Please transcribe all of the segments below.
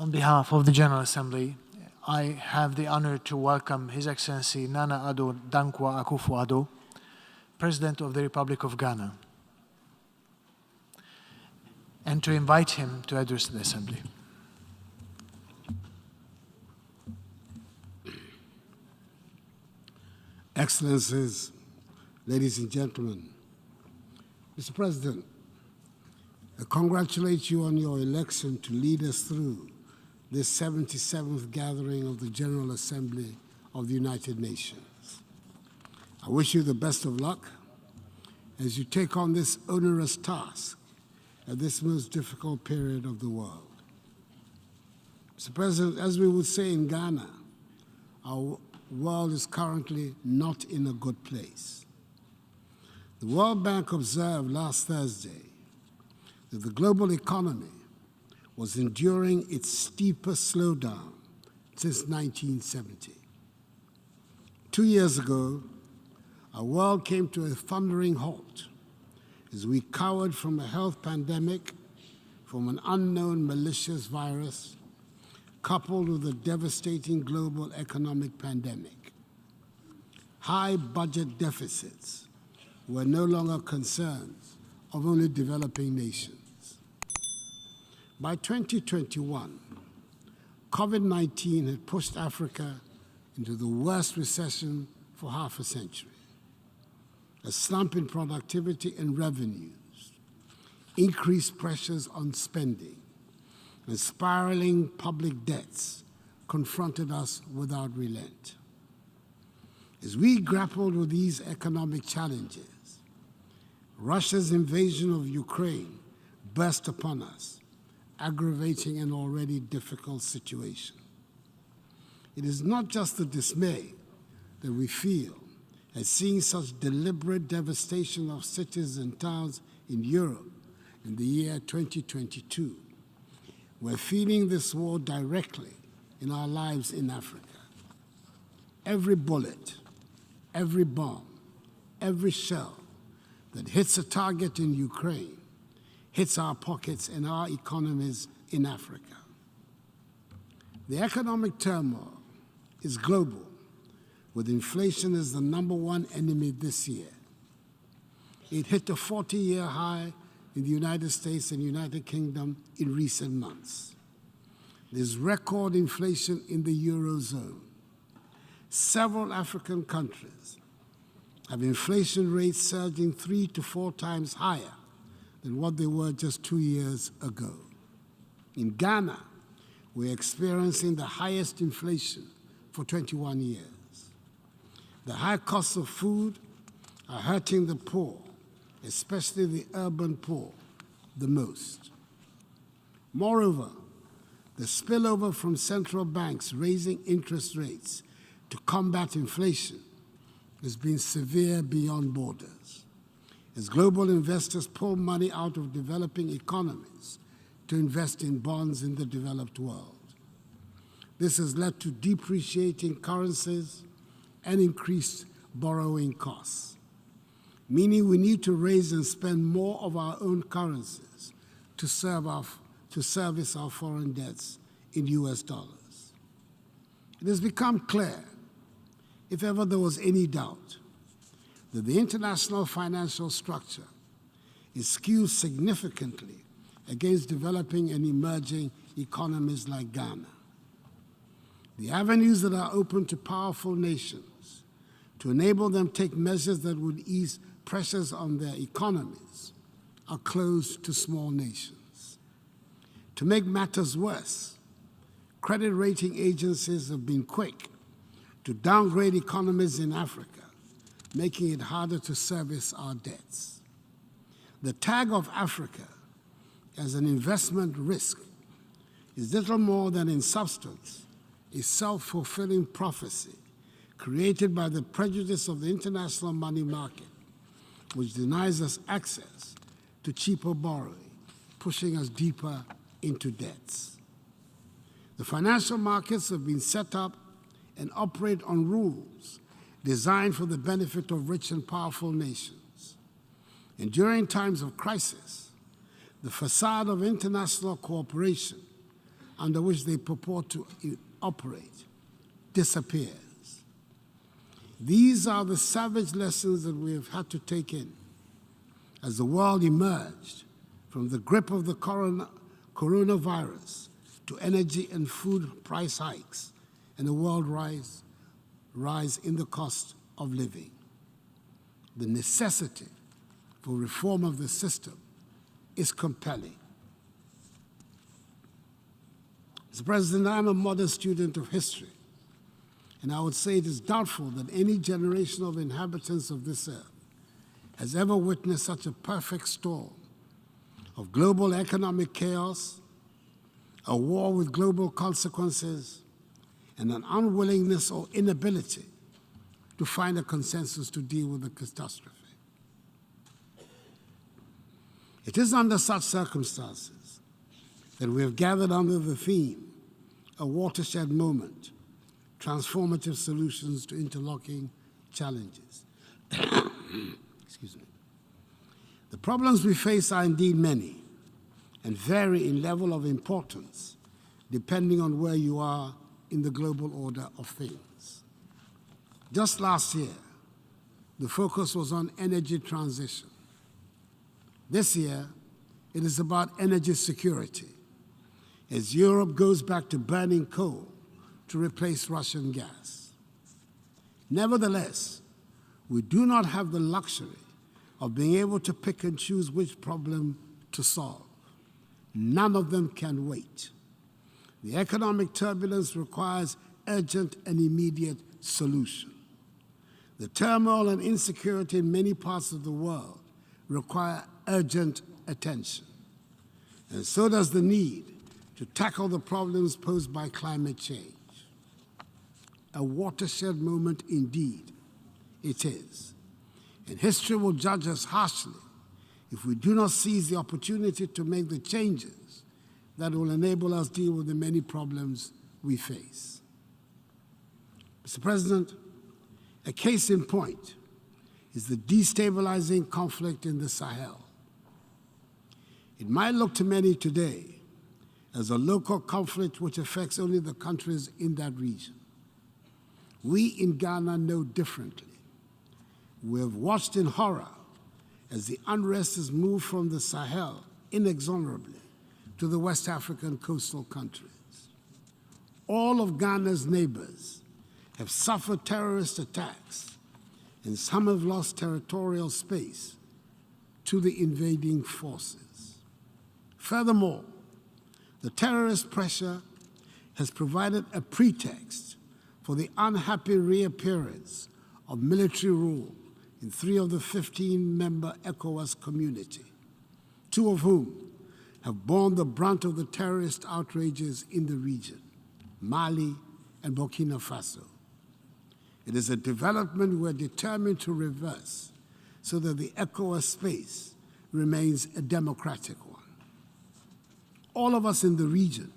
On behalf of the General Assembly, I have the honor to welcome His Excellency Nana Addo Dankwa Akufo-Addo, President of the Republic of Ghana, and to invite him to address the Assembly. Excellencies, ladies and gentlemen, Mr. President, I congratulate you on your election to lead us through this 77th gathering of the General Assembly of the United Nations. I wish you the best of luck as you take on this onerous task at this most difficult period of the world. Mr. President, as we would say in Ghana, our world is currently not in a good place. The World Bank observed last Thursday that the global economy was enduring its steepest slowdown since 1970. 2 years ago, our world came to a thundering halt as we cowered from a health pandemic, from an unknown malicious virus, coupled with a devastating global economic pandemic. High budget deficits were no longer concerns of only developing nations. By 2021, COVID-19 had pushed Africa into the worst recession for half a century. A slump in productivity and revenues, increased pressures on spending, and spiraling public debts confronted us without relent. As we grappled with these economic challenges, Russia's invasion of Ukraine burst upon us, aggravating an already difficult situation. It is not just the dismay that we feel at seeing such deliberate devastation of cities and towns in Europe in the year 2022. We're feeling this war directly in our lives in Africa. Every bullet, every bomb, every shell that hits a target in Ukraine hits our pockets and our economies in Africa. The economic turmoil is global, with inflation as the #1 enemy this year. It hit a 40-year high in the United States and United Kingdom in recent months. There's record inflation in the Eurozone. Several African countries have inflation rates surging 3 to 4 times higher than what they were just 2 years ago. In Ghana, we're experiencing the highest inflation for 21 years. The high costs of food are hurting the poor, especially the urban poor, the most. Moreover, the spillover from central banks raising interest rates to combat inflation has been severe beyond borders, as global investors pull money out of developing economies to invest in bonds in the developed world. This has led to depreciating currencies and increased borrowing costs, meaning we need to raise and spend more of our own currencies to service our foreign debts in US dollars. It has become clear, if ever there was any doubt, that the international financial structure is skewed significantly against developing and emerging economies like Ghana. The avenues that are open to powerful nations to enable them to take measures that would ease pressures on their economies are closed to small nations. To make matters worse, credit rating agencies have been quick to downgrade economies in Africa, making it harder to service our debts. The tag of Africa as an investment risk is little more than, in substance, a self-fulfilling prophecy created by the prejudice of the international money market, which denies us access to cheaper borrowing, pushing us deeper into debts. The financial markets have been set up and operate on rules designed for the benefit of rich and powerful nations. And during times of crisis, the facade of international cooperation under which they purport to operate disappears. These are the savage lessons that we have had to take in as the world emerged from the grip of the coronavirus to energy and food price hikes and a world rise in the cost of living. The necessity for reform of the system is compelling. Mr. President, I'm a modern student of history, and I would say it is doubtful that any generation of inhabitants of this earth has ever witnessed such a perfect storm of global economic chaos, a war with global consequences, and an unwillingness or inability to find a consensus to deal with the catastrophe. It is under such circumstances that we have gathered under the theme, a watershed moment, transformative solutions to interlocking challenges. Excuse me. The problems we face are indeed many and vary in level of importance depending on where you are in the global order of things. Just last year, the focus was on energy transition. This year, it is about energy security, as Europe goes back to burning coal to replace Russian gas. Nevertheless, we do not have the luxury of being able to pick and choose which problem to solve. None of them can wait. The economic turbulence requires urgent and immediate solution. The turmoil and insecurity in many parts of the world require urgent attention. And so does the need to tackle the problems posed by climate change. A watershed moment indeed it is. And history will judge us harshly if we do not seize the opportunity to make the changes that will enable us to deal with the many problems we face. Mr. President, a case in point is the destabilizing conflict in the Sahel. It might look to many today as a local conflict which affects only the countries in that region. We in Ghana know differently. We have watched in horror as the unrest has moved from the Sahel inexorably to the West African coastal countries. All of Ghana's neighbors have suffered terrorist attacks, and some have lost territorial space to the invading forces. Furthermore, the terrorist pressure has provided a pretext for the unhappy reappearance of military rule in 3 of the 15-member ECOWAS community, 2 of whom have borne the brunt of the terrorist outrages in the region, Mali and Burkina Faso. It is a development we're determined to reverse so that the ECOWAS space remains a democratic one. All of us in the region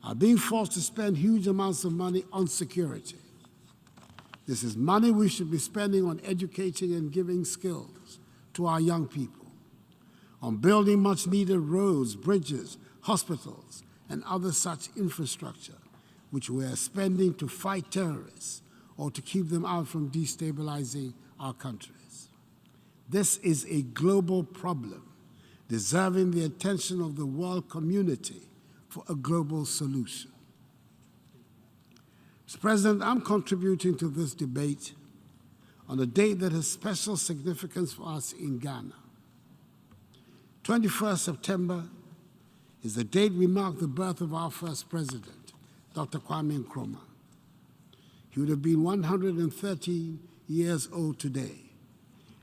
are being forced to spend huge amounts of money on security. This is money we should be spending on educating and giving skills to our young people, on building much-needed roads, bridges, hospitals, and other such infrastructure, which we are spending to fight terrorists or to keep them out from destabilizing our countries. This is a global problem, deserving the attention of the world community for a global solution. Mr. President, I'm contributing to this debate on a date that has special significance for us in Ghana. 21st September is the date we mark the birth of our first president, Dr. Kwame Nkrumah. He would have been 113 years old today,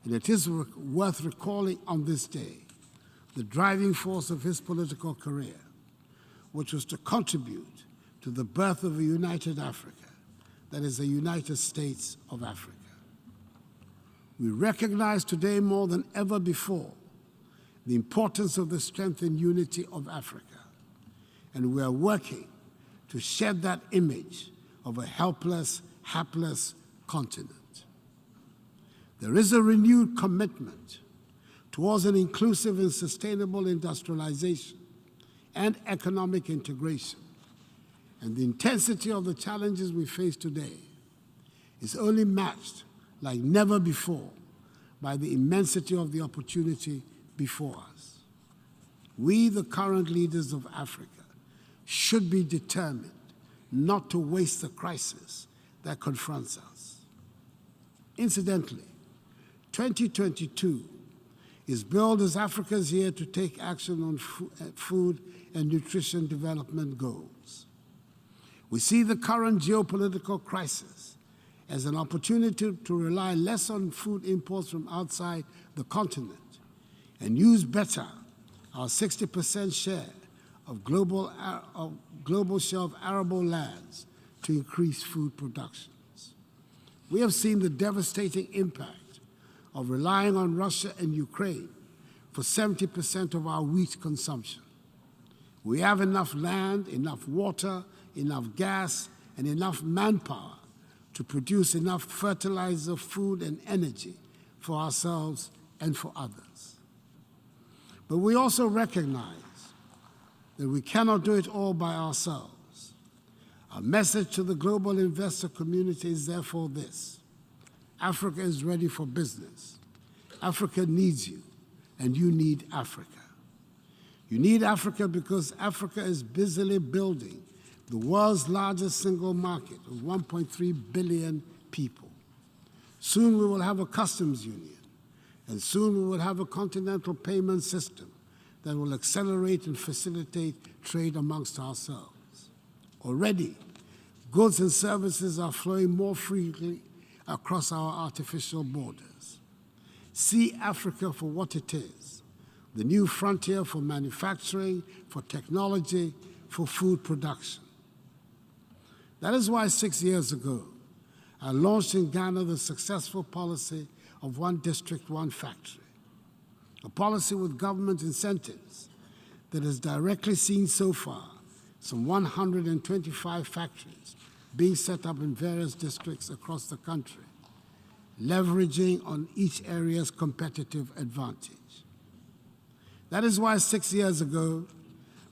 and it is worth recalling on this day the driving force of his political career, which was to contribute to the birth of a united Africa, that is, the United States of Africa. We recognize today more than ever before the importance of the strength and unity of Africa, and we are working to shed that image of a helpless, hapless continent. There is a renewed commitment towards an inclusive and sustainable industrialization and economic integration And the intensity of the challenges we face today is only matched like never before by the immensity of the opportunity before us. We, the current leaders of Africa, should be determined not to waste the crisis that confronts us. Incidentally, 2022 is billed as Africa's year to take action on food and nutrition development goals. We see the current geopolitical crisis as an opportunity to rely less on food imports from outside the continent and use better our 60% share of global shelf arable lands to increase food productions. We have seen the devastating impact of relying on Russia and Ukraine for 70% of our wheat consumption. We have enough land, enough water, enough gas, and enough manpower to produce enough fertilizer, food, and energy for ourselves and for others. But we also recognize that we cannot do it all by ourselves. Our message to the global investor community is therefore this: Africa is ready for business. Africa needs you, and you need Africa. You need Africa because Africa is busily building the world's largest single market of 1.3 billion people. Soon we will have a customs union, and soon we will have a continental payment system that will accelerate and facilitate trade amongst ourselves. Already, goods and services are flowing more freely across our artificial borders. See Africa for what it is: the new frontier for manufacturing, for technology, for food production. That is why 6 years ago, I launched in Ghana the successful policy of one district, one factory, a policy with government incentives that has directly seen so far some 125 factories being set up in various districts across the country, leveraging on each area's competitive advantage. That is why 6 years ago,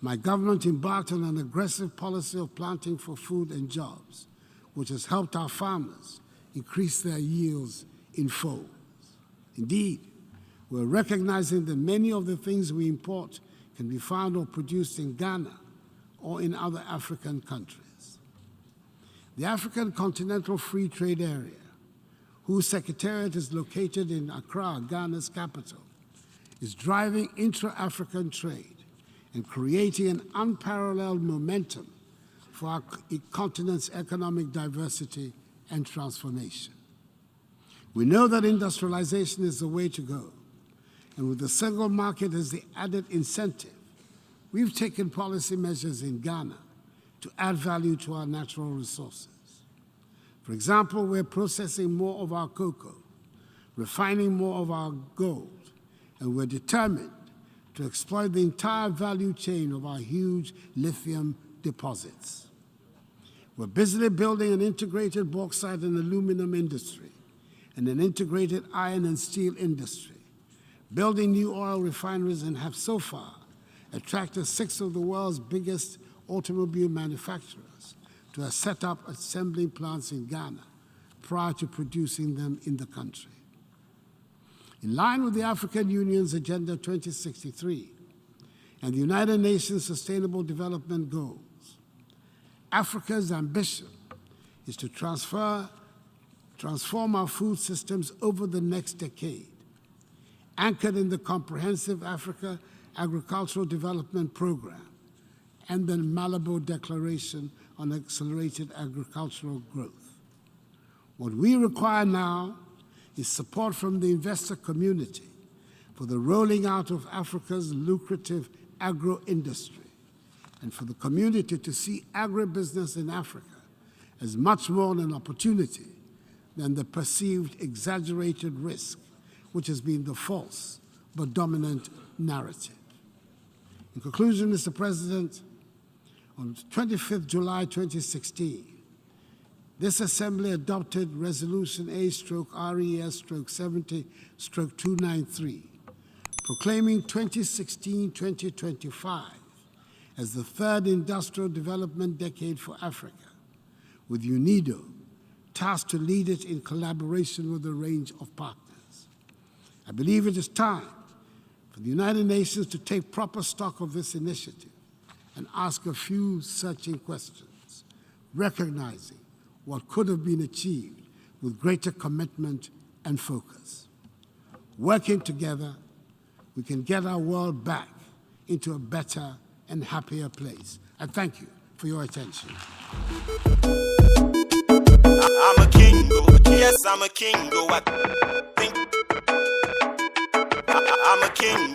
my government embarked on an aggressive policy of planting for food and jobs, which has helped our farmers increase their yields in folds. Indeed, we're recognizing that many of the things we import can be found or produced in Ghana or in other African countries. The African Continental Free Trade Area, whose secretariat is located in Accra, Ghana's capital, is driving intra-African trade and creating an unparalleled momentum for our continent's economic diversity and transformation. We know that industrialization is the way to go, and with the single market as the added incentive, we've taken policy measures in Ghana to add value to our natural resources. For example, we're processing more of our cocoa, refining more of our gold, and we're determined to exploit the entire value chain of our huge lithium deposits. We're busily building an integrated bauxite and aluminum industry and an integrated iron and steel industry, building new oil refineries, and have so far attracted 6 of the world's biggest automobile manufacturers to have set up assembling plants in Ghana prior to producing them in the country. In line with the African Union's Agenda 2063 and the United Nations Sustainable Development Goals, Africa's ambition is to transform our food systems over the next decade, anchored in the Comprehensive Africa Agricultural Development Program and the Malabo Declaration on Accelerated Agricultural Growth. What we require now is support from the investor community for the rolling out of Africa's lucrative agro-industry, and for the community to see agribusiness in Africa as much more an opportunity than the perceived exaggerated risk, which has been the false but dominant narrative. In conclusion, Mr. President, on 25th July 2016, this Assembly adopted Resolution A/RES/70/293, proclaiming 2016-2025 as the third industrial development decade for Africa, with UNIDO tasked to lead it in collaboration with a range of partners. I believe it is time for the United Nations to take proper stock of this initiative and ask a few searching questions, recognizing what could have been achieved with greater commitment and focus. Working together, we can get our world back into a better and happier place. I thank you for your attention. I'm a king, yes, I'm a king, I think I'm a king,